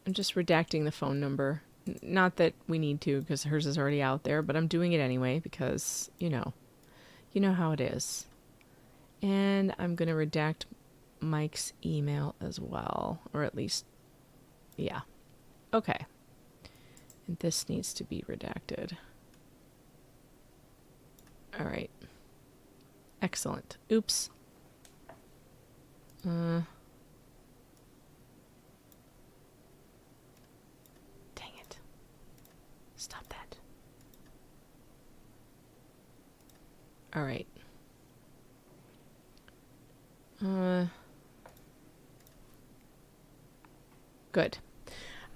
I'm just redacting the phone number. Not that we need to, because hers is already out there, but I'm doing it anyway because, you know how it is. And I'm going to redact Mike's email as well, or at least, yeah. Okay. And this needs to be redacted. All right. Excellent. Oops. Dang it. Stop that. All right. Good.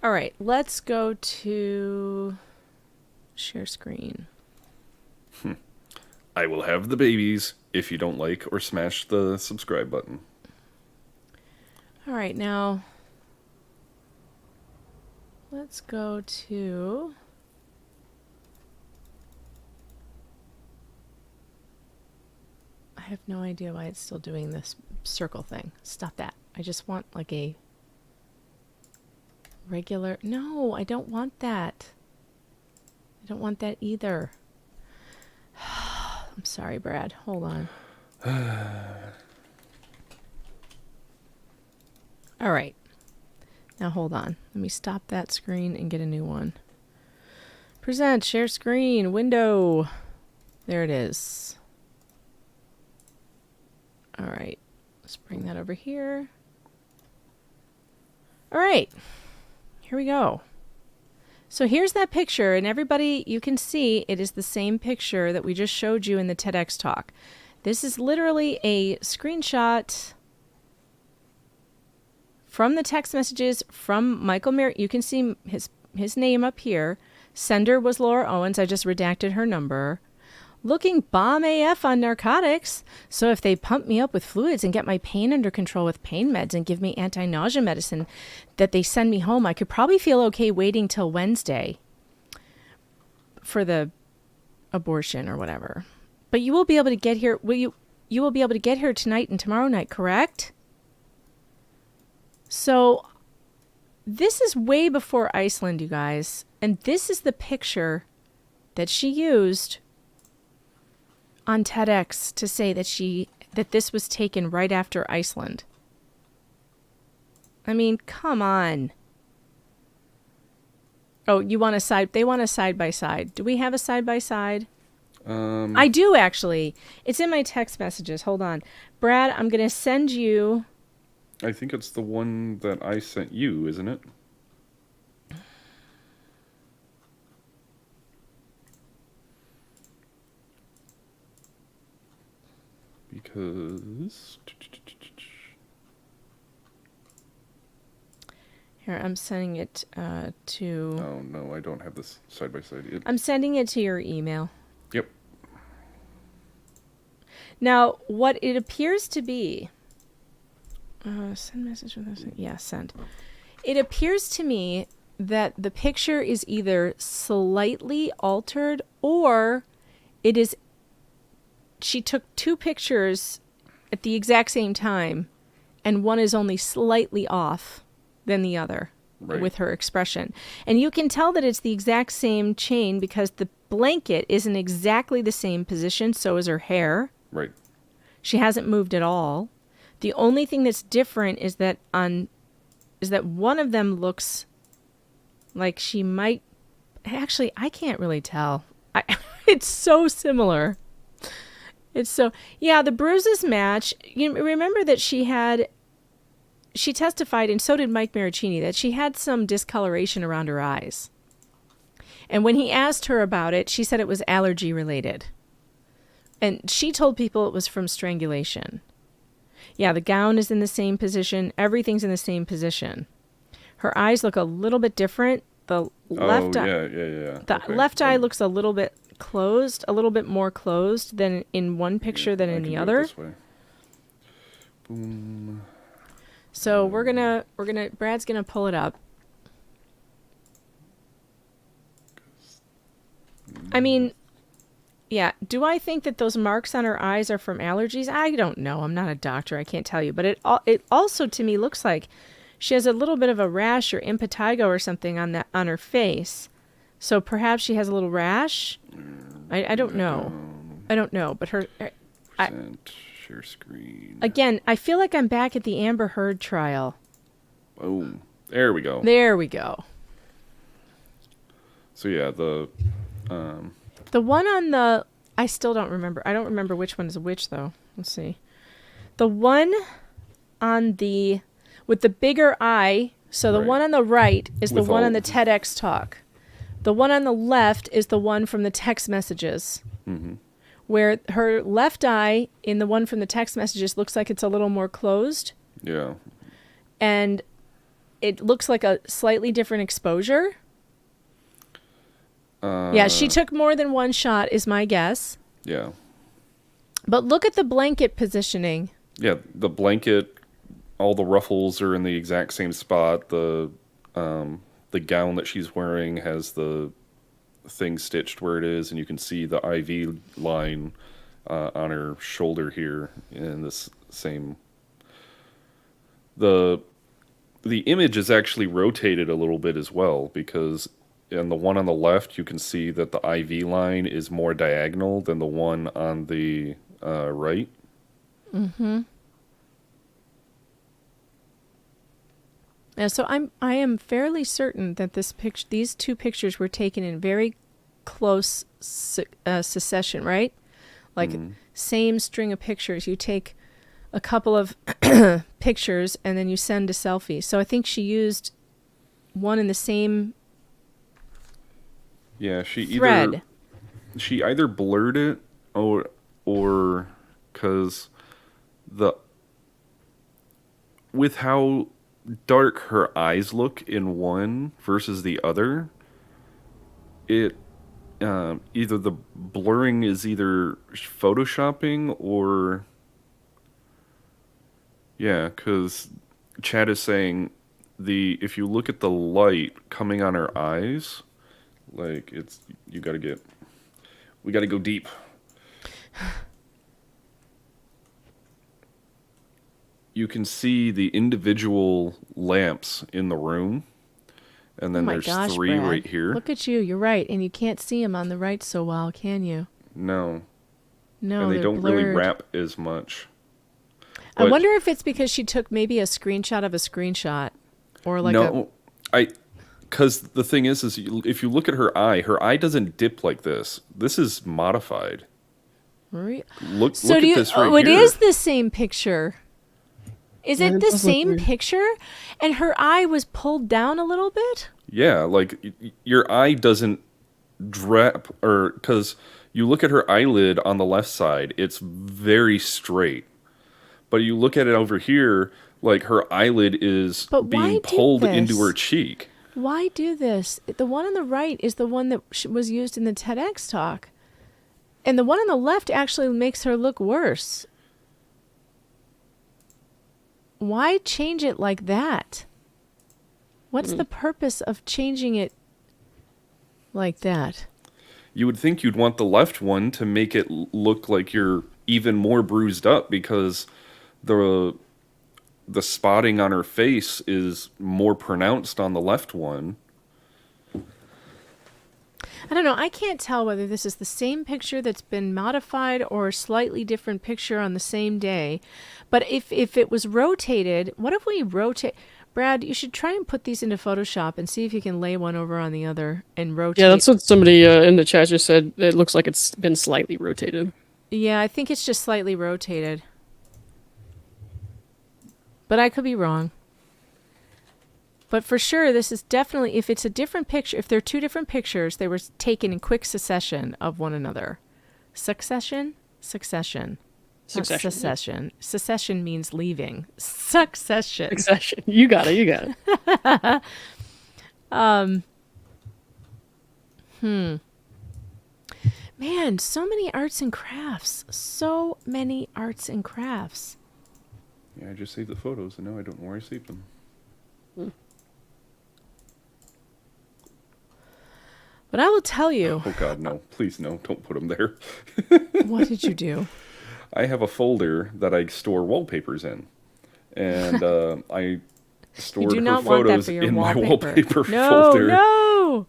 All right. Let's go to share screen. I will have the babies if you don't like or smash the subscribe button. All right. Now, let's go to... I have no idea why it's still doing this circle thing. Stop that. I just want like a regular... No, I don't want that. I don't want that either. I'm sorry, Brad. Hold on. All right. Now hold on. Let me stop that screen and get a new one. Present, share screen, window. There it is. All right. Let's bring that over here. All right. Here we go. So here's that picture, and everybody, you can see it is the same picture that we just showed you in the TEDx talk. This is literally a screenshot from the text messages from Michael Mer. You can see his name up here. Sender was Laura Owens. I just redacted her number. Looking bomb AF on narcotics. So if they pump me up with fluids and get my pain under control with pain meds and give me anti-nausea medicine that they send me home, I could probably feel okay waiting till Wednesday for the abortion or whatever. But you will be able to get here. You will be able to get here tonight and tomorrow night, correct? So this is way before Iceland, you guys. And this is the picture that she used on TEDx to say that this was taken right after Iceland. I mean, come on. Oh, they want a side by side. Do we have a side by side? I do actually. It's in my text messages. Hold on. Brad, I'm going to send you... I think it's the one that I sent you, isn't it? Because... Here, I'm sending it to... Oh, no, I don't have this side by side. I'm sending it to your email. Yep. Now, what it appears to be... send message with this. Yeah, send. It appears to me that the picture is either slightly altered or it is... She took two pictures at the exact same time, and one is only slightly off than the other with her expression. And you can tell that it's the exact same chain because the blanket is in exactly the same position, so is her hair. Right. She hasn't moved at all. The only thing that's different is that one of them looks like she might... Actually, I can't really tell. It's so similar. It's so... Yeah, the bruises match. You remember that she testified, and so did Mike Maricini, that she had some discoloration around her eyes. And when he asked her about it, she said it was allergy related. And she told people it was from strangulation. Yeah, the gown is in the same position. Everything's in the same position. Her eyes look a little bit different. The left eye, The left eye looks a little bit closed, a little bit more closed than in one picture than in the other. This way. Boom. So Brad's gonna pull it up. I mean, yeah. Do I think that those marks on her eyes are from allergies? I don't know. I'm not a doctor. I can't tell you. But it also to me looks like she has a little bit of a rash or impetigo or something on her face. So perhaps she has a little rash. I don't know. I don't know. But Share screen. Again, I feel like I'm back at the Amber Heard trial. Boom. There we go. There we go. So yeah, the one on the, I still don't remember. I don't remember which one is which though. Let's see. The one on the, with the bigger eye. So the one on the right is the one on the TEDx talk. The one on the left is the one from the text messages. Mm-hmm. Where her left eye in the one from the text messages looks like it's a little more closed. Yeah. And it looks like a slightly different exposure. Yeah, she took more than one shot is my guess. Yeah. But look at the blanket positioning. Yeah, the blanket, all the ruffles are in the exact same spot. The gown that she's wearing has the thing stitched where it is, and you can see the IV line on her shoulder here in this same. The image is actually rotated a little bit as well, because in the one on the left you can see that the IV line is more diagonal than the one on the right. Mm-hmm. Yeah, so I am fairly certain that these two pictures were taken in very close succession, right? Like same string of pictures. You take a couple of pictures and then you send a selfie. So I think she used one in the same thread. She either blurred it or because with how dark her eyes look in one versus the other, it either the blurring is either photoshopping or because Chad is saying if you look at the light coming on her eyes, like we got to go deep. You can see the individual lamps in the room, and then there's three Brad. right here. Look at you. You're right. And you can't see them on the right so well, can you? No. No, and they don't blurred. really wrap as much. I wonder if it's because she took maybe a screenshot of a screenshot, or like because the thing is if you look at her eye doesn't dip like this. This is modified. Look at this right here. It is the same picture. Is it the same picture? And her eye was pulled down a little bit? Yeah, like your eye doesn't drop, or because you look at her eyelid on the left side, it's very straight. But you look at it over here, like her eyelid is being pulled into her cheek. Why do this? The one on the right is the one that was used in the TEDx talk. And the one on the left actually makes her look worse. Why change it like that? What's the purpose of changing it like that? You would think you'd want the left one to make it look like you're even more bruised up, because the spotting on her face is more pronounced on the left one. I don't know. I can't tell whether this is the same picture that's been modified or a slightly different picture on the same day. But if it was rotated, what if we rotate? Brad, you should try and put these into Photoshop and see if you can lay one over on the other and rotate. Yeah, that's what somebody in the chat just said. It looks like it's been slightly rotated. Yeah, I think it's just slightly rotated. But I could be wrong. But for sure, this is definitely, if it's a different picture, if they're two different pictures, they were taken in quick succession of one another. Succession? Succession. Succession. Not secession. Secession means leaving. Succession. Succession. You got it. You got it. Man, so many arts and crafts. So many arts and crafts. Yeah, I just saved the photos, and now I don't know where I saved them. But I will tell you. Oh, God, no. Please, no. Don't put them there. What did you do? I have a folder that I store wallpapers in. And stored You do her not want that photos for your in my wallpaper. wallpaper No, folder. no.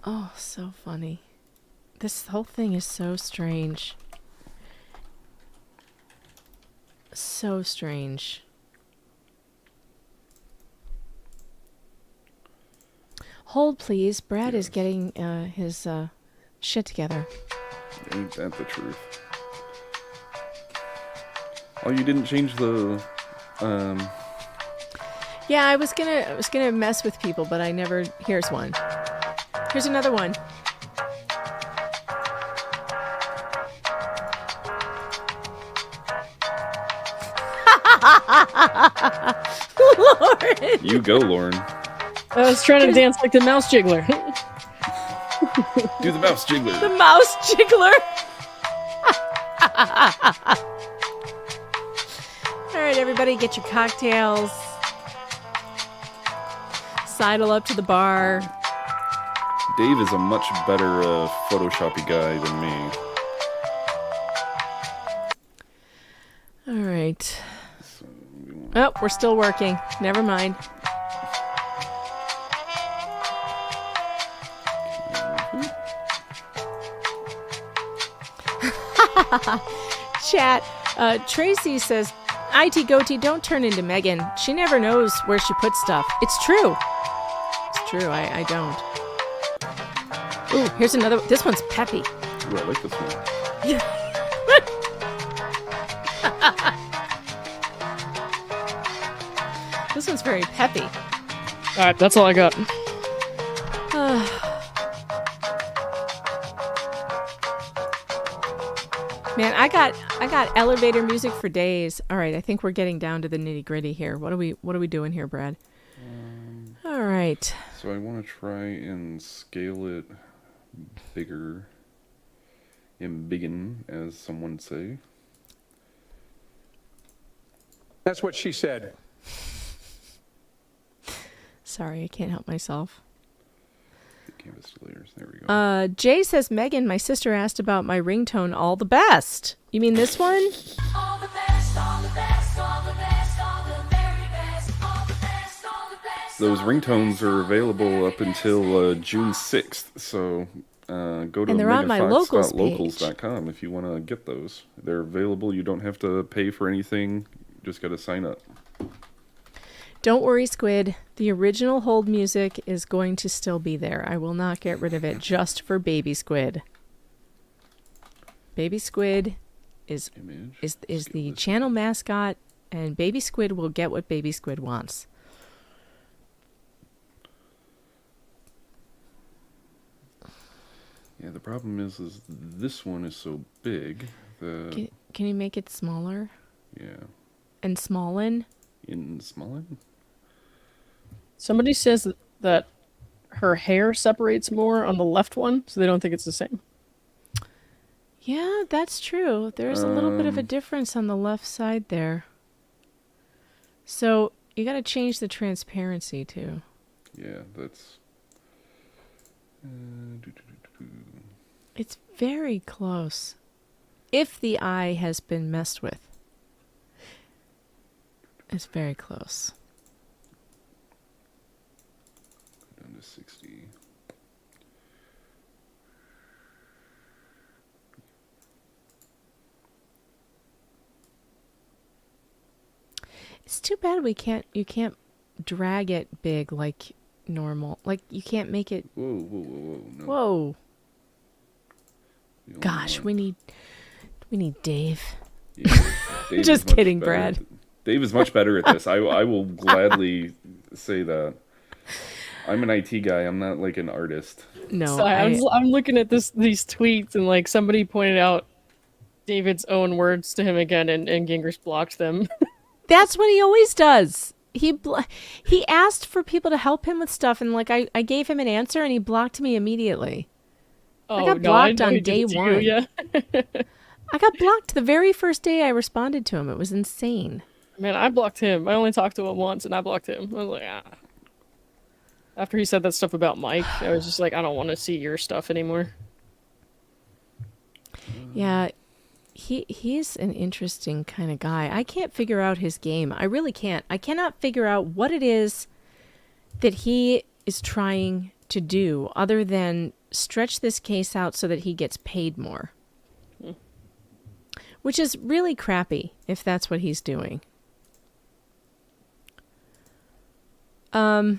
Oh, so funny. This whole thing is so strange. So strange. Hold, please. Brad is Yes. getting his shit together. Ain't that the truth? Oh, you didn't change the Yeah, I was gonna mess with people, but I never. Here's one. Here's another one. Lauren. You go, Lauren. I was trying to dance like the mouse jiggler. Do the mouse The jiggler. mouse jiggler. All right, everybody, get your cocktails. Sidle up to the bar. Dave is a much better Photoshoppy guy than me. All right. So we want- Oh, we're still working. Never mind. Chat. Tracy says, IT Goatee, don't turn into Megan. She never knows where she puts stuff. It's true. It's true. I don't. Ooh, here's another. This one's peppy. Ooh, I like this one. This one's very peppy. All right, that's all I got. Man, I got elevator music for days. All right, I think we're getting down to the nitty gritty here. What are we doing here, Brad? All right. So I want to try and scale it bigger. Embiggen, as someone would say. That's what she said. Sorry, I can't help myself. Canvas layers. There we go. Jay says, Megan, my sister asked about my ringtone, All the Best. You mean this one? All the best, all the best, all the best, all the very best, all the best, all the best. Those ringtones are available up until June 6th. So go to And they're on my locals megafox.locals.com if you want to get those. They're available. You don't have to pay for anything. Just got to sign up. Don't worry, Squid. The original hold music is going to still be there. I will not get rid of it just for Baby Squid. Baby Squid is Image. is Scale the this. channel mascot, and Baby Squid will get what Baby Squid wants. Yeah, the problem is this one is so big. Can you make it smaller Yeah, and smallin? in Smallin. Somebody says that her hair separates more on the left one, so they don't think it's the same. Yeah, that's true. There's a little bit of a difference on the left side there. So you got to change the transparency too. Yeah, that's. Do. It's very close. If the eye has been messed with. It's very close. Down to 60. It's too bad you can't drag it big like normal. Like you can't make it. Whoa. No. Whoa. You don't Gosh, want- we need Dave. Yeah, Dave is Just much kidding, better Brad. at- Dave is much better at this. I will gladly say that. I'm an IT guy. I'm not like an artist. No, So I'm looking at these tweets, and like somebody pointed out David's own words to him again, and Gingrich blocked them. that's what he always does. He asked for people to help him with stuff, and like I gave him an answer, and he blocked me immediately. Oh, got no, blocked know on he did day it to you, one. Yeah. I got blocked the very first day I responded to him. It was insane. Man, I blocked him. I only talked to him once, and I blocked him. I was like, ah. After he said that stuff about Mike, I was just like, I don't want to see your stuff anymore. Yeah, he's an interesting kind of guy. I can't figure out his game. I really can't. I cannot figure out what it is that he is trying to do other than stretch this case out so that he gets paid more. Which is really crappy if that's what he's doing. I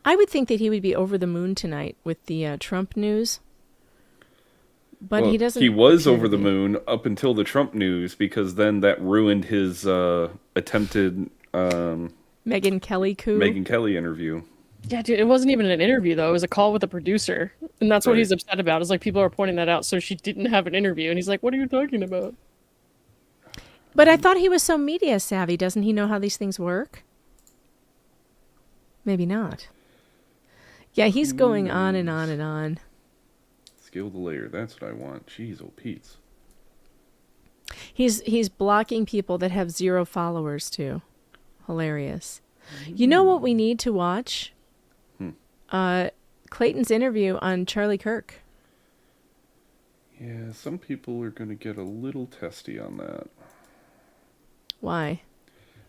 would think that he would be over the moon tonight with the Trump news. But Well, he doesn't. He was appear over to the be. moon up until the Trump news, because then that ruined his attempted Megyn Kelly coup. Megyn Kelly interview. Yeah, dude, it wasn't even an interview though. It was a call with a producer, and that's what Right. he's upset about. Is like people are pointing that out, so she didn't have an interview, and he's like, "What are you talking about?" But I thought he was so media savvy. Doesn't he know how these things work? Maybe not. Yeah, he's going on and on and on. Scale the layer. That's what I want. Jeez, oh Pete's. He's blocking people that have 0 followers too. Hilarious. You know what we need to watch? Clayton's interview on Charlie Kirk. Yeah, some people are going to get a little testy on that Why?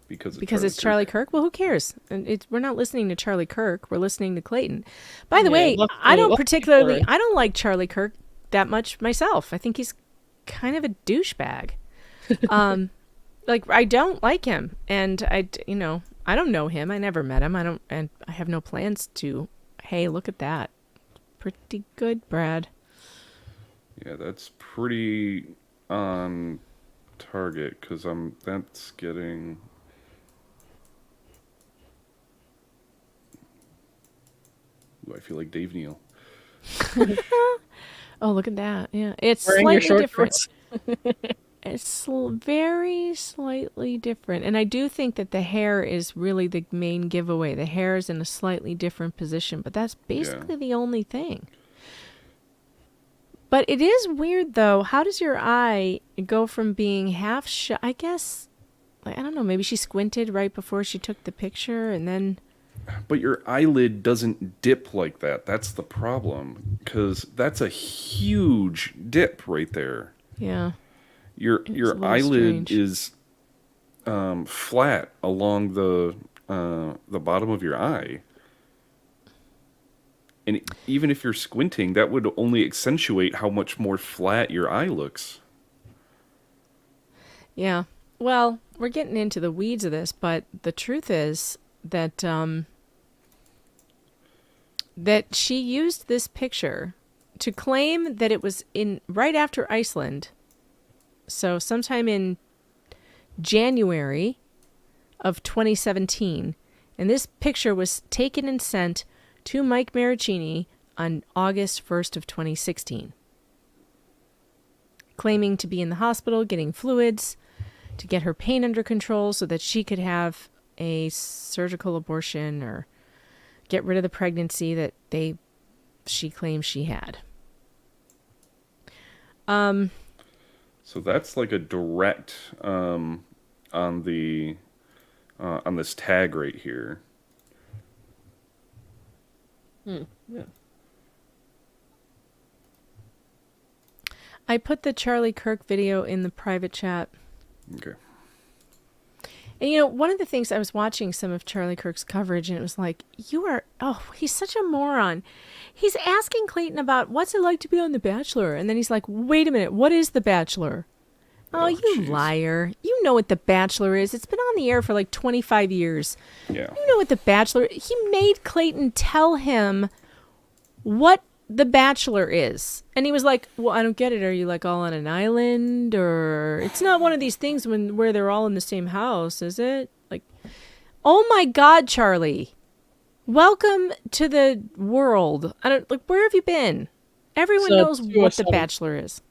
because It's Charlie Kirk. Well, who cares? And we're not listening to Charlie Kirk. We're listening to Clayton. By the Yeah, way, let's I go. don't Let's particularly. keep going. I don't like Charlie Kirk that much myself. I think he's kind of a douchebag. Like I don't like him, and I don't know him. I never met him. And I have no plans to. Hey, look at that. Pretty good, Brad. Yeah, that's pretty on target, because that's getting... Ooh, I feel like Dave Neal. Oh, look at that. Yeah, it's Wearing your slightly short different. shorts. It's very slightly different. And I do think that the hair is really the main giveaway. The hair is in a slightly different position, but that's basically the only thing. But it is weird, though. How does your eye go from being half shut? I guess, I don't know, maybe she squinted right before she took the picture and then... But your eyelid doesn't dip like that. That's the problem, because that's a huge dip right there. Yeah. Your a little eyelid strange. is flat along the bottom of your eye, and even if you're squinting, that would only accentuate how much more flat your eye looks. Yeah. Well, we're getting into the weeds of this, but the truth is that that she used this picture to claim that it was in right after Iceland. So sometime in January of 2017, and this picture was taken and sent to Mike Maricini on August 1st of 2016, claiming to be in the hospital getting fluids to get her pain under control so that she could have a surgical abortion or get rid of the pregnancy that she claims she had. So that's like a direct on this tag right here. Yeah. I put the Charlie Kirk video in the private chat. Okay. And one of the things, I was watching some of Charlie Kirk's coverage, and it was like, he's such a moron. He's asking Clayton about what's it like to be on The Bachelor. And then he's like, wait a minute, what is The Bachelor? Oh, you jeez. liar. You know what The Bachelor is. It's been on the air for like 25 years. Yeah. You know what The Bachelor... He made Clayton tell him what The Bachelor is. And he was like, well, I don't get it. Are you like all on an island? Or it's not one of these things where they're all in the same house, is it? Like, oh my God, Charlie. Welcome to the world. Where have you been? Everyone So, knows what The 207. Bachelor is.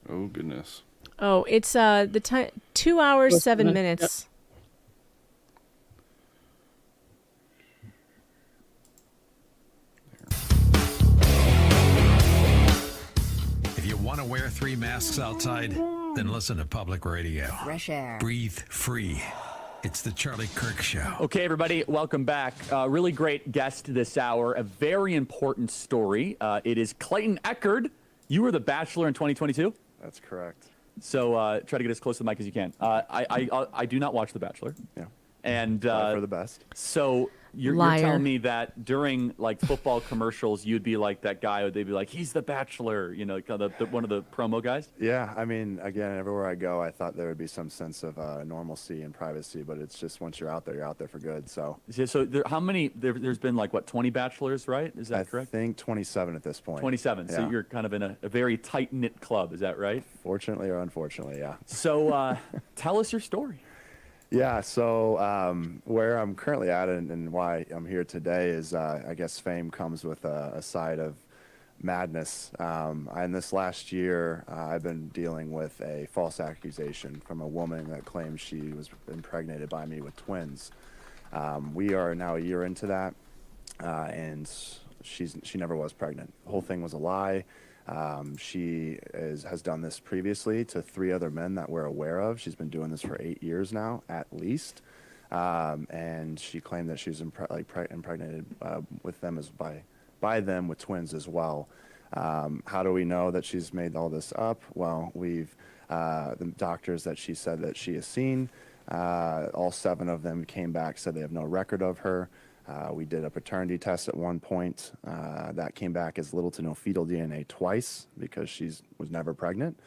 Oh goodness. Oh, it's the time 2 hours 7 Yep. minutes. If you want to wear 3 masks outside, then listen to public radio. Fresh air. Breathe free. It's the Charlie Kirk Show. Okay, everybody, welcome back. Really great guest this hour. A very important story. It is Clayton Echard. You were the Bachelor in 2022. That's correct. So try to get as close to the mic as you can. I do not watch The Bachelor. Yeah. And For the best. so you're Liar. telling me that during like football commercials, you'd be like that guy, or they'd be like, "He's the Bachelor," you know, kind of one of the promo guys. Yeah, I mean, again, everywhere I go, I thought there would be some sense of normalcy and privacy, but it's just once you're out there for good. So So how many? There's been like what 20 Bachelors, right? Is that I correct? think 27 at this point. 27. So Yeah. you're kind of in a very tight knit club. Is that right? Fortunately or unfortunately, yeah. So tell us your story. Yeah, so where I'm currently at and why I'm here today is, I guess, fame comes with a side of madness. In this last year, I've been dealing with a false accusation from a woman that claims she was impregnated by me with twins. We are now a year into that, and she never was pregnant. The whole thing was a lie. She has done this previously to 3 other men that we're aware of. She's been doing this for 8 years now, at least. And she claimed that she was impregnated with them by them with twins as well. How do we know that she's made all this up? Well, the doctors that she said that she has seen, all 7 of them came back, said they have no record of her. We did a paternity test at one point. That came back as little to no fetal DNA twice because she was never pregnant.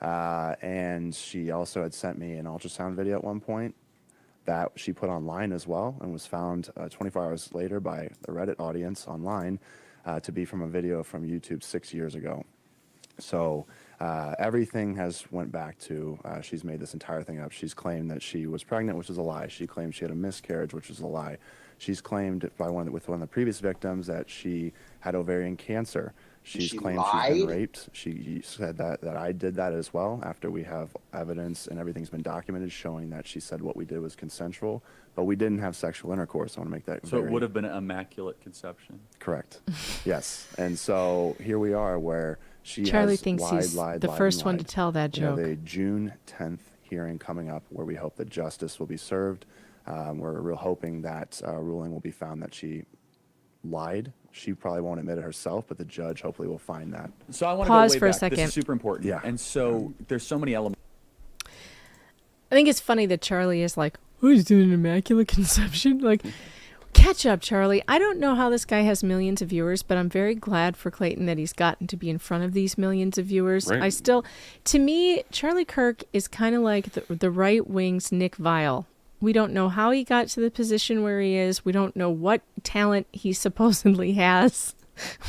And she also had sent me an ultrasound video at one point that she put online as well and was found 24 hours later by the Reddit audience online to be from a video from YouTube 6 years ago. So everything has went back to she's made this entire thing up. She's claimed that she was pregnant, which is a lie. She claimed she had a miscarriage, which is a lie. She's claimed with one of the previous victims that she had ovarian cancer. She's claimed she's been raped. She said that I did that as well after we have evidence and everything's been documented showing that she said what we did was consensual, but we didn't have sexual intercourse. I want to make that So it would have been an immaculate conception. correct. Yes. And so here we are where she Charlie has thinks he's lied, the lied, first and one to lied. tell that We have joke. a June 10th hearing coming up where we hope that justice will be served. We're real hoping that a ruling will be found that she lied. She probably won't admit it herself, but the judge hopefully will find that. So I want to Pause go way for a back. second. This is super important. Yeah. And so there's so many elements. I think it's funny that Charlie is like, oh, he's doing an immaculate conception. Like, catch up, Charlie. I don't know how this guy has millions of viewers, but I'm very glad for Clayton that he's gotten to be in front of these millions of viewers. Right. To me, Charlie Kirk is kind of like the right wing's Nick Vile. We don't know how he got to the position where he is. We don't know what talent he supposedly has.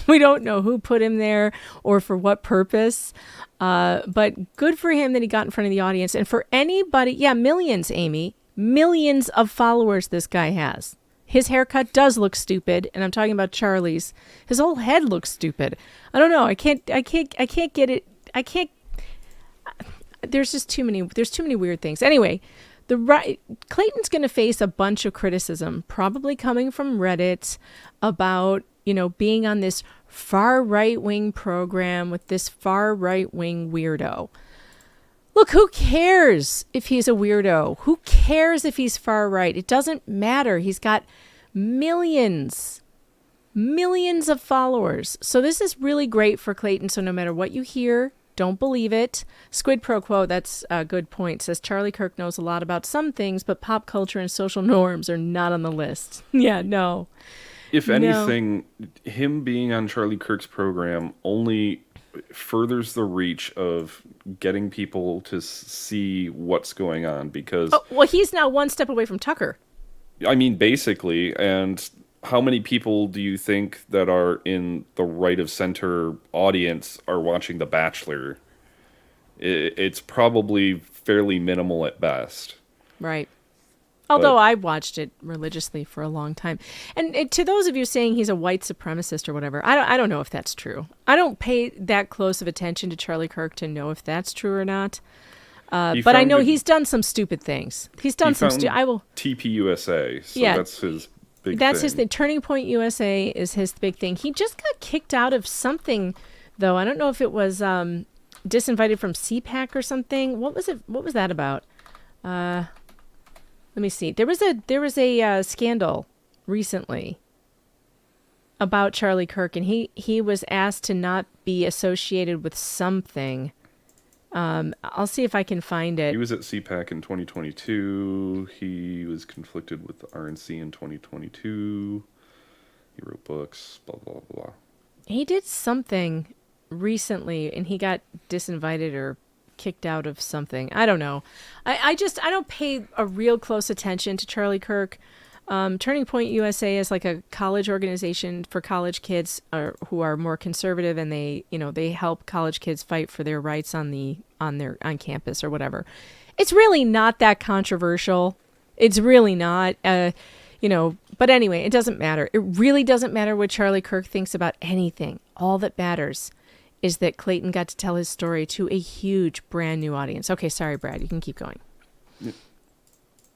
We don't know who put him there or for what purpose. But good for him that he got in front of the audience. And for anybody, millions, Amy, millions of followers this guy has. His haircut does look stupid, and I'm talking about Charlie's. His whole head looks stupid. I don't know. I can't get it. There's just too many weird things. Anyway, Clayton's going to face a bunch of criticism, probably coming from Reddit, about, being on this far right-wing program with this far right-wing weirdo. Look, who cares if he's a weirdo? Who cares if he's far right? It doesn't matter. He's got millions of followers. So this is really great for Clayton. So no matter what you hear, don't believe it. Squid Pro Quo, that's a good point, says Charlie Kirk knows a lot about some things, but pop culture and social norms are not on the list. Yeah, no. If anything, him being on Charlie Kirk's program only furthers the reach of getting people to see what's going on because... Oh, well, he's now one step away from Tucker. I mean, basically, and how many people do you think that are in the right of center audience are watching The Bachelor? It's probably fairly minimal at best. Right. Although I watched it religiously for a long time. And to those of you saying he's a white supremacist or whatever, I don't know if that's true. I don't pay that close of attention to Charlie Kirk to know if that's true or not. But I know he's done some stupid things. He's done some TPUSA, so that's his big thing. His thing. Turning Point USA is his big thing. He just got kicked out of something, though. I don't know if it was disinvited from CPAC or something. What was it? What was that about? Let me see. There was a scandal recently. about Charlie Kirk, and he was asked to not be associated with something. I'll see if I can find it. He was at CPAC in 2022. He was conflicted with the RNC in 2022. He wrote books, blah, blah, blah. He did something recently, and he got disinvited or kicked out of something. I don't know. I don't pay a real close attention to Charlie Kirk. Turning Point USA is like a college organization for college kids who are more conservative, and they help college kids fight for their rights on campus or whatever. It's really not that controversial. It's really not, but anyway, it doesn't matter. It really doesn't matter what Charlie Kirk thinks about anything. All that matters is that Clayton got to tell his story to a huge brand new audience. Okay, sorry, Brad, you can keep going.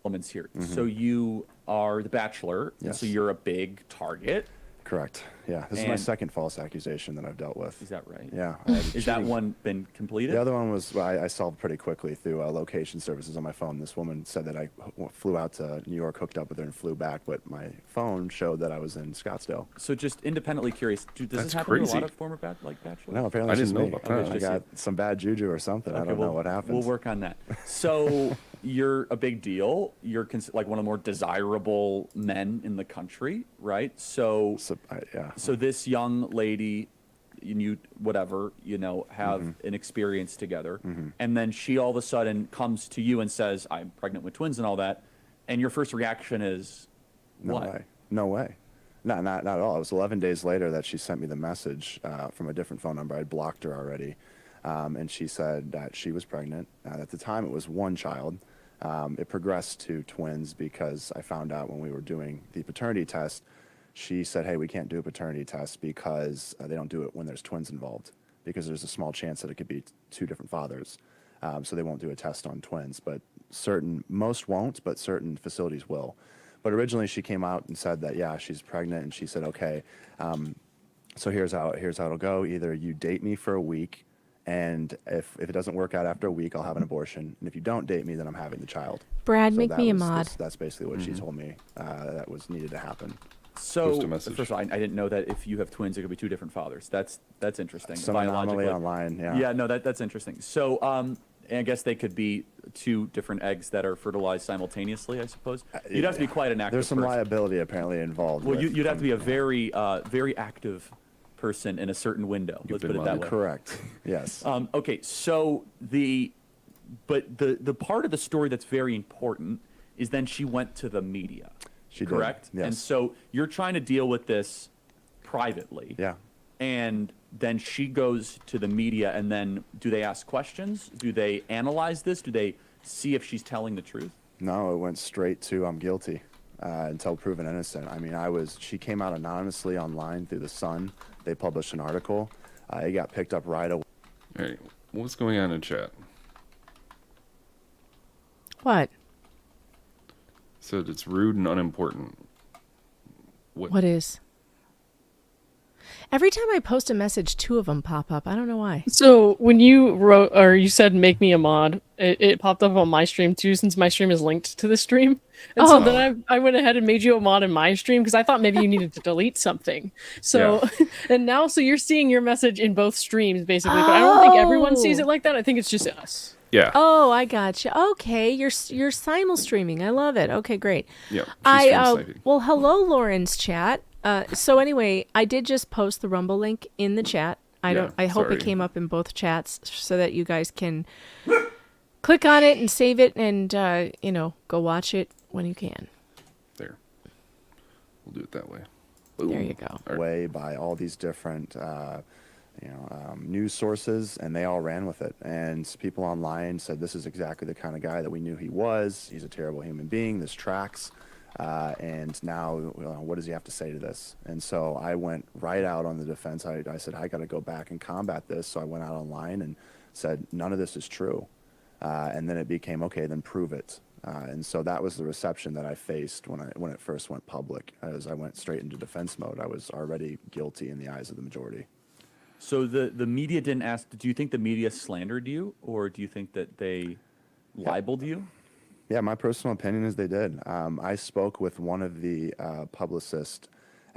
Elements here. So you are the Bachelor, and Yes. so you're a big target. Correct. Yeah. This is my And- second false accusation that I've dealt with. Is that right? Yeah. Is that one been completed? The other one was I solved pretty quickly through location services on my phone. This woman said that I flew out to New York, hooked up with her, and flew back, but my phone showed that I was in Scottsdale. So just independently curious, does this That's happen to a lot crazy. of former bachelors? No, apparently I it's didn't just know me. about that. I Okay, got some bad juju or something. I Okay, don't know what happened. We'll work on that. So you're a big deal. You're like one of the more desirable men in the country, right? So Yeah. so this young lady, you whatever, have Mm-hmm. an experience together, and then she all of a sudden comes to you and says, "I'm pregnant with twins" and all that, and your first reaction is, No what? way. No way. Not at all. It was 11 days later that she sent me the message from a different phone number. I'd blocked her already. And she said that she was pregnant. At the time, it was one child. It progressed to twins because I found out when we were doing the paternity test, she said, hey, we can't do a paternity test because they don't do it when there's twins involved, because there's a small chance that it could be two different fathers. So they won't do a test on twins. But most won't, but certain facilities will. But originally she came out and said that, yeah, she's pregnant. And she said, okay, so here's how it'll go. Either you date me for a week, and if it doesn't work out after a week, I'll have an abortion. And if you don't date me, then I'm having the child. Brad, So make that me a was- mod. That's basically what she told me that was needed to happen. So Post a message. first of all, I didn't know that if you have twins, it could be two different fathers. That's interesting. Some anomaly biologically. online, yeah. Yeah, no, that's interesting. So, I guess they could be two different eggs that are fertilized simultaneously, I suppose. You'd have to be quite an active There's some person. liability apparently involved. Well, with- you'd have to be a very, very active person in a certain window. Let's been put it that way. Correct. Yes. Okay, so the part of the story that's very important is then she went to the media. She did, correct? yes. And so you're trying to deal with this privately. Yeah. And then she goes to the media, and then do they ask questions? Do they analyze this? Do they see if she's telling the truth? No, it went straight to I'm guilty until proven innocent. I mean, she came out anonymously online through The Sun. They published an article. It got picked up right away. All right, what's going on in chat? What? Said it's rude and unimportant. What is? Every time I post a message, two of them pop up. I don't know why. So when you wrote or you said make me a mod, it popped up on my stream too, since my stream is linked to the stream. And so then I went ahead and made you a mod in my stream because I thought maybe you needed to delete something. So and now so you're seeing your message in both streams basically, but I don't think everyone sees it like that. I think it's just us. Yeah. Oh, I gotcha. Okay, you're simul streaming. I love it. Okay, great. Yeah. She's Well, hello, Lauren's chat. So anyway, I did just post the Rumble link in the chat. I hope sorry. it came up in both chats so that you guys can click on it and save it and go watch it when you can. There. We'll do it that way. There you go. Way by all these different news sources, and they all ran with it. And people online said this is exactly the kind of guy that we knew he was. He's a terrible human being. This tracks. And now, what does he have to say to this? And so I went right out on the defense. I said, I got to go back and combat this. So I went out online and said, none of this is true. And then it became, okay, then prove it. And so that was the reception that I faced when it first went public. As I went straight into defense mode, I was already guilty in the eyes of the majority. So the media didn't ask, do you think the media slandered you, or do you think that they libeled you? Yeah, my personal opinion is they did. I spoke with one of the publicists,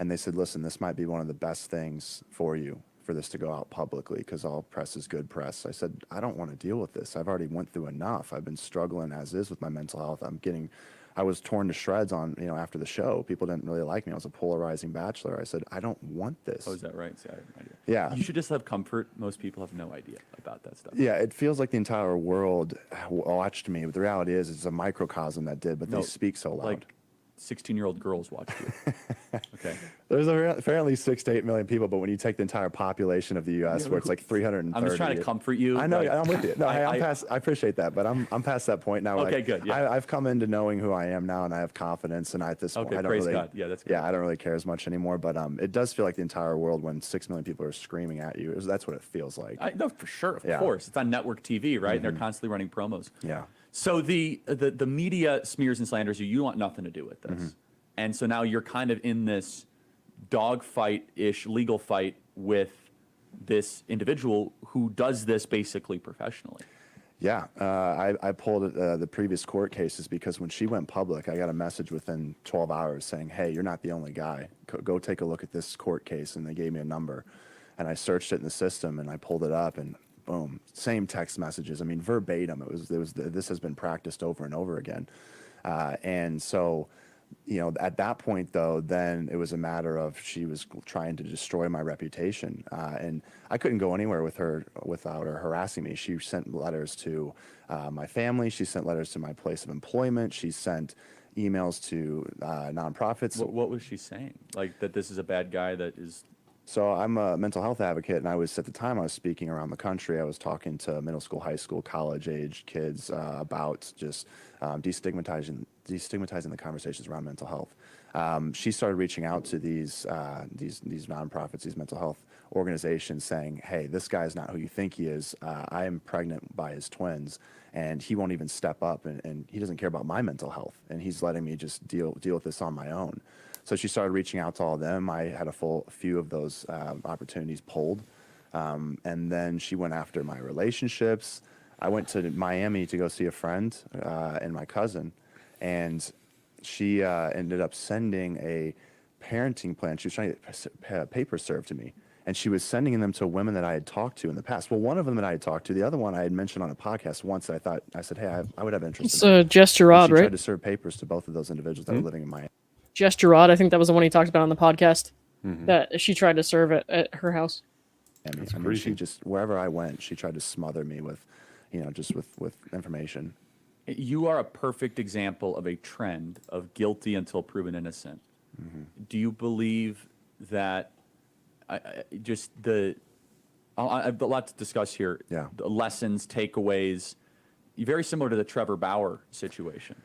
and they said, listen, this might be one of the best things for you for this to go out publicly because all press is good press. I said, I don't want to deal with this. I've already went through enough. I've been struggling as is with my mental health. I was torn to shreds after the show. People didn't really like me. I was a polarizing bachelor. I said, I don't want this. Oh, is that right? See, I have no idea. Yeah. You should just have comfort. Most people have no idea about that stuff. Yeah, it feels like the entire world watched me, but the reality is it's a microcosm that did, but No, they speak so loud. Like 16-year-old girls watch you. Okay. There's apparently 6 to 8 million people, but when you take the entire population of the U.S., where it's like 330. I'm just trying to comfort you. I know, like- I'm with you. No, hey, I- I appreciate that, but I'm past that point now. Okay, like, good, yeah. I've come into knowing who I am now, and I have confidence, and at this point, Okay, I don't praise really. God. Yeah, that's good. Yeah, I don't really care as much anymore, but it does feel like the entire world when 6 million people are screaming at you. That's what it feels like. No, for sure, of Yeah. course. It's on network TV, right? And they're constantly running promos. Yeah. So the media smears and slanders you. You want nothing to do with this. And so now you're kind of in this dogfight-ish legal fight with this individual who does this basically professionally. Yeah, I pulled the previous court cases because when she went public, I got a message within 12 hours saying, hey, you're not the only guy. Go take a look at this court case. And they gave me a number. And I searched it in the system, and I pulled it up, and boom, same text messages. I mean, verbatim. This has been practiced over and over again. And so, at that point, though, then it was a matter of she was trying to destroy my reputation. And I couldn't go anywhere with her without her harassing me. She sent letters to my family. She sent letters to my place of employment. She sent emails to nonprofits. What was she saying? Like that this is a bad guy that is... So I'm a mental health advocate, and at the time I was speaking around the country. I was talking to middle school, high school, college-age kids about just destigmatizing the conversations around mental health. She started reaching out to these nonprofits, these mental health organizations, saying, "Hey, this guy's not who you think he is. I am pregnant by his twins, and he won't even step up, and he doesn't care about my mental health, and he's letting me just deal with this on my own." So she started reaching out to all of them. I had a few of those opportunities pulled. And then she went after my relationships. I went to Miami to go see a friend and my cousin. And she ended up sending a parenting plan. She was trying to get papers served to me. And she was sending them to women that I had talked to in the past. Well, one of them that I had talked to, the other one I had mentioned on a podcast once. I said, hey, I would have interest It's in that. Jess Gerard, She right? tried to serve papers to both of those individuals that were living in Miami. Jess Gerard, I think that was the one he talked about on the podcast. That she tried to serve at her house. I mean, crazy. she just, wherever I went, she tried to smother me with, just with information. You are a perfect example of a trend of guilty until proven innocent. Do you believe that I have a lot to discuss here. Yeah. The lessons, takeaways, very similar to the Trevor Bauer situation.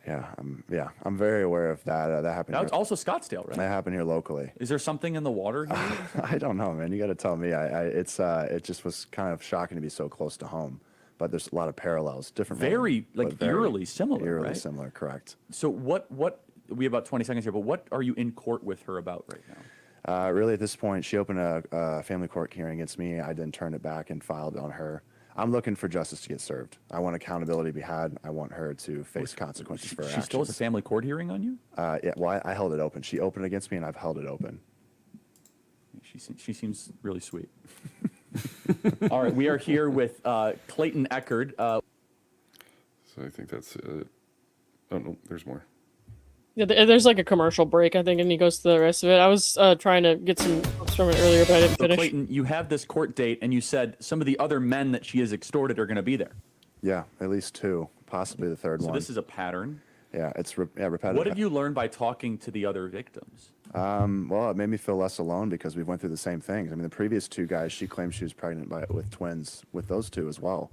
I'm very aware of that. That happened. That Here. was also Scottsdale, right? That happened here locally. Is there something in the water here? I don't know, man. You got to tell me. It just was kind of shocking to be so close to home. But there's a lot of parallels, different. Very, but like, eerily similar, Eerily right? similar, correct. So what? We have about 20 seconds here, but what are you in court with her about right now? Really, at this point, she opened a family court hearing against me. I then turned it back and filed on her. I'm looking for justice to get served. I want accountability to be had. I want her to face consequences for her She actions. still has a family court hearing on you? Yeah, well, I held it open. She opened it against me, and I've held it open. She seems really sweet. All right, we are here with Clayton Echard. So I think that's it. Oh, no, there's more. Yeah, there's like a commercial break, I think, and he goes to the rest of it. I was trying to get some clips from it earlier, but I didn't So finish. Clayton, you have this court date, and you said some of the other men that she has extorted are going to be there. Yeah, at least 2, possibly the third So one. this is a pattern. Yeah, it's repetitive. What have you learned by talking to the other victims? Well, it made me feel less alone because we went through the same things. I mean, the previous 2 guys, she claimed she was pregnant with twins with those 2 as well.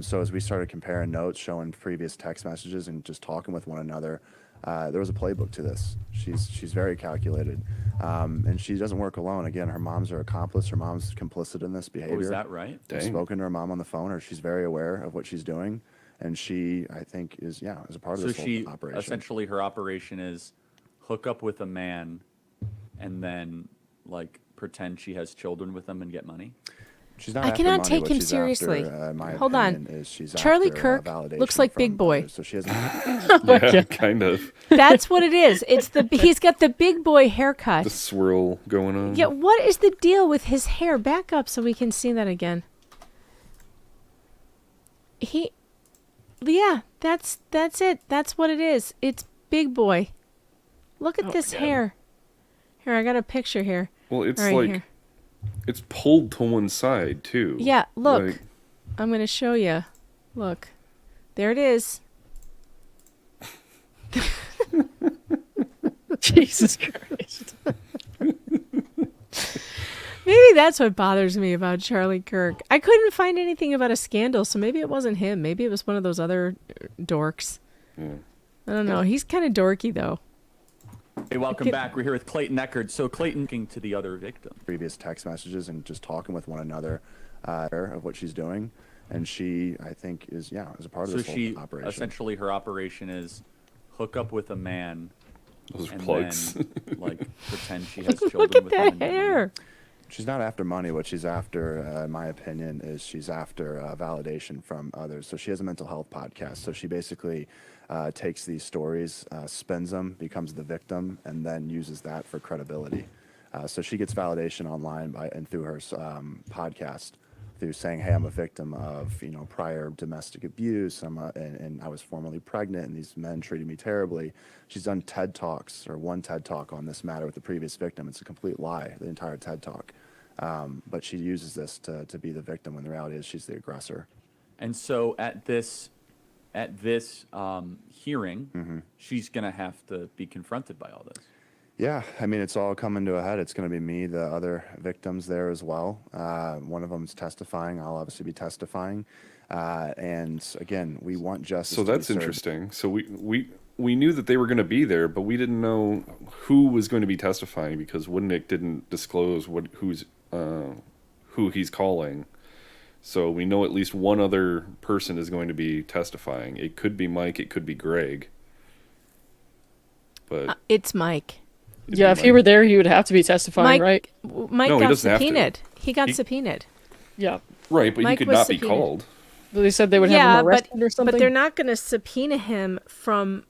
So as we started comparing notes, showing previous text messages, and just talking with one another, there was a playbook to this. She's very calculated, and she doesn't work alone. Again, her mom's her accomplice. Her mom's complicit in this behavior. Oh, is that right? I've spoken to her mom on the phone, or she's very aware of what she's doing, and she, I think, is a part of So this she whole operation. essentially her operation is hook up with a man, and then like pretend she has children with them and get money. She's not I after cannot money. take What him she's seriously. After, my Hold on. opinion, is she's Charlie after, Kirk validation looks like Big from Boy. others. So she hasn't. Yeah, kind of. That's what it is. He's got the big boy haircut. The swirl going on. Yeah, what is the deal with his hair? Back up so we can see that again. Yeah, that's it. That's what it is. It's Big Boy. Look at this hair. Here, I got a picture here. Well, it's Right like here. it's pulled to one side too. Yeah, look. Like, I'm going to show you. Look. There it is. Jesus Christ. Maybe that's what bothers me about Charlie Kirk. I couldn't find anything about a scandal, so maybe it wasn't him. Maybe it was one of those other dorks. yeah. I don't know. He's kind of dorky, though. Hey, welcome back. We're here with Clayton Echard. So Clayton looking to the other victim. Previous text messages and just talking with one another of what she's doing, and she, I think, is a part of So this she whole operation. essentially her operation is hook up with a man Those and plugs. then like pretend she has children Look at with him that and then- hair. She's not after money. What she's after, in my opinion, is she's after validation from others. So she has a mental health podcast. So she basically takes these stories, spins them, becomes the victim, and then uses that for credibility. So she gets validation online and through her podcast, through saying, "Hey, I'm a victim of prior domestic abuse. And I was formerly pregnant, and these men treated me terribly." She's done TED Talks or one TED Talk on this matter with the previous victim. It's a complete lie, the entire TED Talk. But she uses this to be the victim when the reality is she's the aggressor. And so at this hearing, she's gonna have to be confronted by all this. Yeah, I mean, it's all coming to a head. It's going to be me, the other victims there as well. One of them's testifying. I'll obviously be testifying. And again, we want justice. So to be that's served. interesting. So we knew that they were going to be there, but we didn't know who was going to be testifying because Woodnick didn't disclose who he's calling. So we know at least one other person is going to be testifying. It could be Mike. It could be Greg. But It's Mike. it'd Yeah, be if he Mike. were there, he would have to be testifying, right? Mike No, he got doesn't have to. subpoenaed. He got He- subpoenaed. Yeah. Right, but Mike he could was not be subpoenaed. called. They said they would have Yeah, him arrested or something. but they're not going to subpoena him from,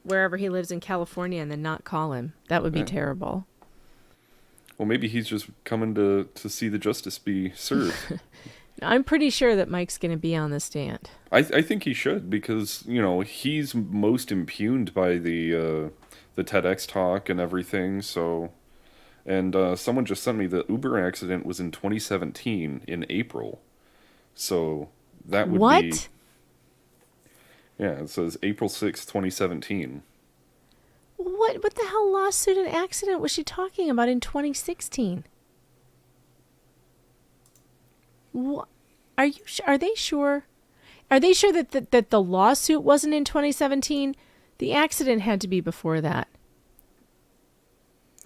wherever he lives in California and then not call him. That would be Yeah. terrible. Well, maybe he's just coming to see the justice be served. I'm pretty sure that Mike's going to be on the stand. I think he should because he's most impugned by the TEDx talk and everything. So, and someone just sent me the Uber accident was in 2017 in April. So that would be What? yeah. It says April 6th, 2017. What the hell lawsuit and accident was she talking about in 2016? What? Are you? Are they sure? Are they sure that the lawsuit wasn't in 2017? The accident had to be before that.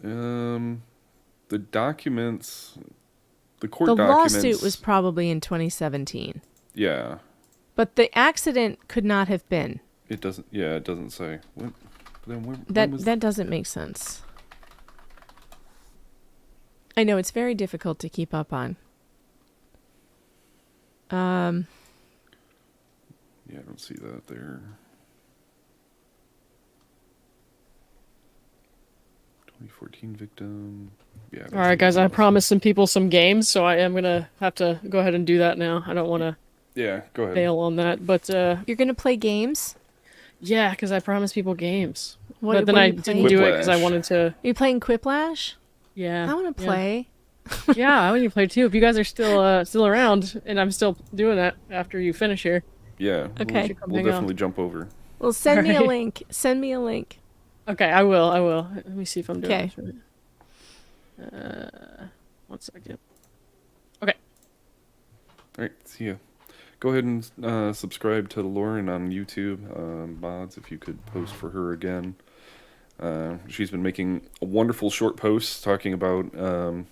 The documents, the court The documents. lawsuit was probably in 2017, yeah. but the accident could not have been. It doesn't. Yeah, it doesn't say. Then when That was that doesn't make sense. I know it's very difficult to keep up on. Yeah, I don't see that there. 2014 victim. Yeah. I don't All right, see guys, I anything else. promised some people some games, so I am going to have to go ahead and do that now. I don't want to Yeah, go ahead. fail on that, but You're gonna play games. yeah, because I promised people games. What- but then what are I you didn't playing? do it because I Whiplash. wanted to. Are you playing Quiplash? Yeah. I want to yeah. play. Yeah, I want you to play too. If you guys are still around, and I'm still doing that after you finish here. Yeah. Okay. We'll Hang out. definitely jump over. Well, send me a Alright. link. Send me a link. Okay, I will. Let me see if I'm doing Okay. this right. 1 second. Okay. All right. See ya. Go ahead and subscribe to Lauren on YouTube. Mods, if you could post for her again. She's been making wonderful short posts talking about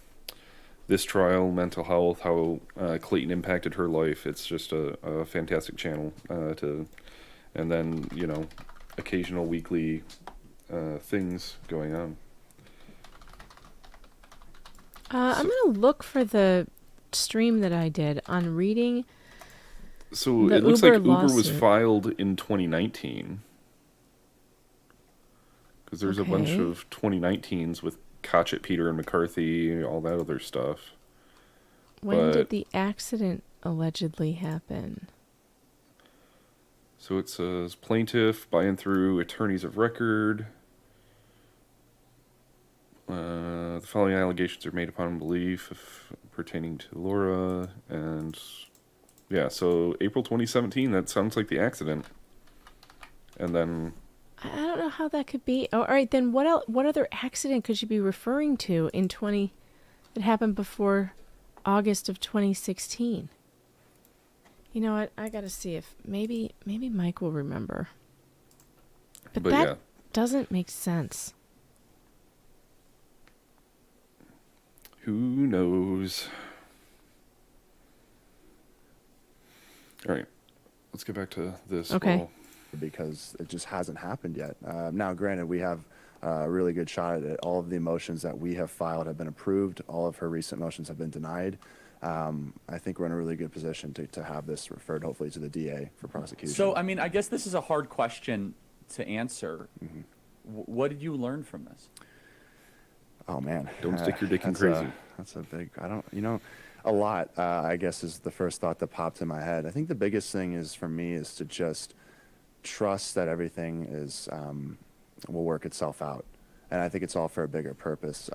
this trial, mental health, how Clayton impacted her life. It's just a fantastic channel and then occasional weekly things going on. I'm gonna look for the stream that I did on reading. So The it looks like Uber Uber was lawsuit. filed in 2019. Because there's a bunch Okay. of 2019s with Cotchett, Peter, and McCarthy, all that other stuff. When But- did the accident allegedly happen? So it says plaintiff by and through attorneys of record. The following allegations are made upon belief pertaining to Laura. And yeah, so April 2017, that sounds like the accident. And then I don't know how that could be. Oh, all right, then what other accident could you be referring to in that happened before August of 2016? You know what? I got to see if maybe Mike will remember. But that yeah. doesn't make sense. Who knows? All right, let's get back to this. Okay. Well, because it just hasn't happened yet. Now, granted, we have a really good shot at it. All of the motions that we have filed have been approved. All of her recent motions have been denied. I think we're in a really good position to have this referred, hopefully, to the DA for prosecution. So, I mean, I guess this is a hard question to answer. What did you learn from this? Oh man, Don't stick your dick in that's crazy. That's a big. I don't. A lot. I guess is the first thought that popped in my head. I think the biggest thing is for me is to just trust that everything is will work itself out, and I think it's all for a bigger purpose.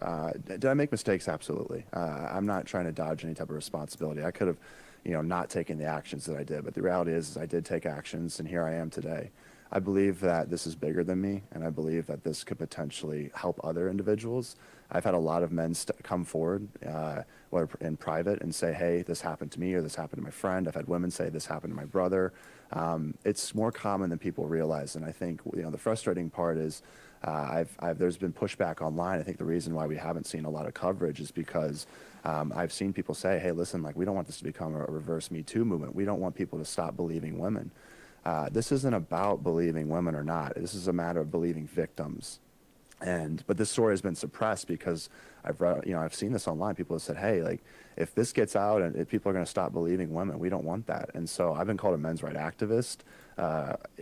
Did I make mistakes? Absolutely. I'm not trying to dodge any type of responsibility. I could have, not taken the actions that I did, but the reality is I did take actions, and here I am today. I believe that this is bigger than me, and I believe that this could potentially help other individuals. I've had a lot of men come forward, whether in private, and say, hey, this happened to me, or this happened to my friend. I've had women say, this happened to my brother. It's more common than people realize, and I think the frustrating part is there's been pushback online. I think the reason why we haven't seen a lot of coverage is because I've seen people say, hey, listen, like, we don't want this to become a reverse Me Too movement. We don't want people to stop believing women. This isn't about believing women or not. This is a matter of believing victims. But this story has been suppressed because I've seen this online. People have said, hey, like, if this gets out and if people are going to stop believing women, we don't want that. And so I've been called a men's rights activist,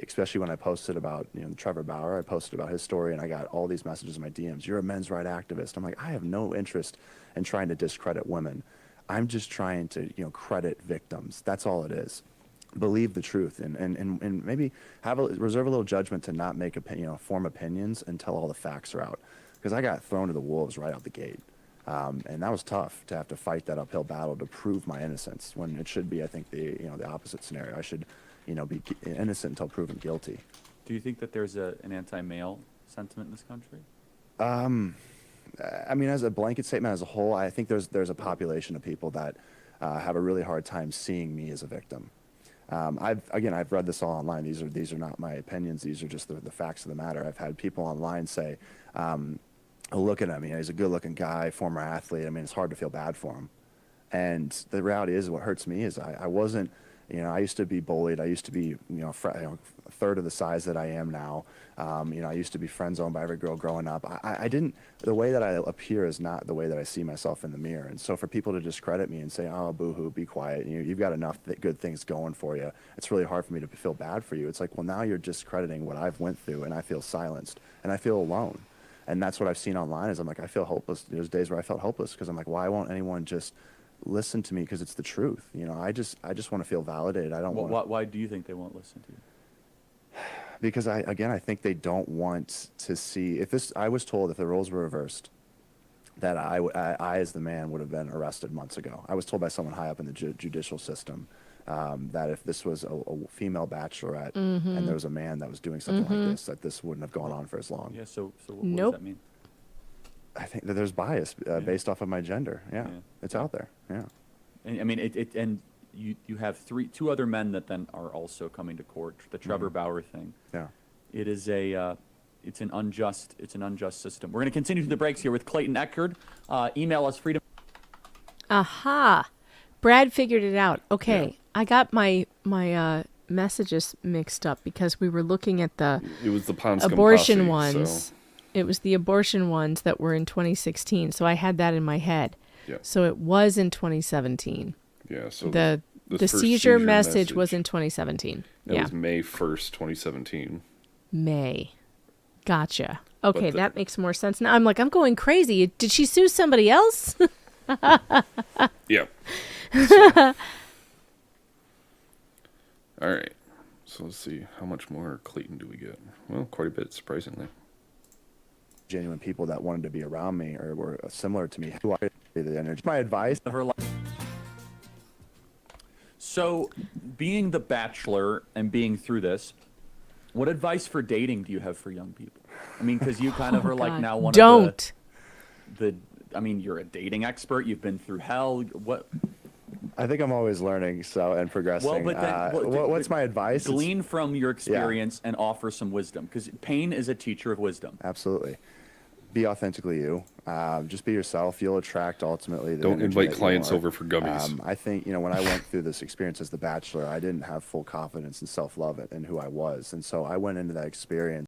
especially when I posted about, Trevor Bauer. I posted about his story and I got all these messages in my DMs. You're a men's rights activist. I'm like, I have no interest in trying to discredit women. I'm just trying to, credit victims. That's all it is. Believe the truth and maybe reserve a little judgment to not make form opinions until all the facts are out, because I got thrown to the wolves right out the gate, and that was tough to have to fight that uphill battle to prove my innocence, when it should be, I think, the opposite scenario. I should be innocent until proven guilty. Do you think that there's an anti-male sentiment in this country? I mean, as a blanket statement as a whole, I think there's a population of people that have a really hard time seeing me as a victim. I've read this all online. These are not my opinions. These are just the facts of the matter. I've had people online say, looking at me, he's a good-looking guy, former athlete. I mean, it's hard to feel bad for him. And the reality is, what hurts me is I wasn't, I used to be bullied. I used to be, a third of the size that I am now. I used to be friend zoned by every girl growing up. I didn't, the way that I appear is not the way that I see myself in the mirror. And so for people to discredit me and say, oh, boo-hoo, be quiet, you've got enough good things going for you, it's really hard for me to feel bad for you. It's like, well, now you're discrediting what I've went through, and I feel silenced, and I feel alone. And that's what I've seen online is I'm like, I feel hopeless. There's days where I felt hopeless because I'm like, why won't anyone just listen to me, because it's the truth. I just want to feel validated. I don't want. Why do you think they won't listen to you? Because I think they don't want to see I was told if the roles were reversed, that I as the man would have been arrested months ago. I was told by someone high up in the judicial system that if this was a female bachelorette and there was a man that was doing something like this, that this wouldn't have gone on for as long. Yeah. So what Nope. does that mean? I think that there's bias based off of my gender. Yeah. It's out there. Yeah. And, I mean, and you have two other men that then are also coming to court. The Trevor Bauer thing. Yeah. It is it's an unjust system. We're going to continue to the breaks here with Clayton Echard. Email us freedom. Aha. Brad figured it out. Okay. Yeah. I got my messages mixed up because we were looking at the It was the Ponscom abortion posse, ones. so. It was the abortion ones that were in 2016. So I had that in my head. Yeah. So it was in 2017. Yeah. So The first seizure message was in 2017. It Yeah. was May 1st, 2017. May. Gotcha. Okay, the- that makes more sense now. I'm like, I'm going crazy. Did she sue somebody else? Yeah. So- all right. So let's see. How much more Clayton do we get? Well, quite a bit, surprisingly. Genuine people that wanted to be around me or were similar to me. Who I the energy. My advice. Of her life. So, being the bachelor and being through this, what advice for dating do you have for young people? I mean, because you kind of are like God. now one Don't. of the. I mean, you're a dating expert. You've been through hell. What? I think I'm always learning and progressing. Well, but then, what's my advice? It's- Glean from your experience and offer some wisdom, because pain is a teacher of wisdom. Absolutely. Be authentically you. Just be yourself. You'll attract ultimately the Don't energy invite that you clients are. over for gummies. I think, when I went through this experience as the bachelor, I didn't have full confidence and self-love in who I was. And so I went into that experience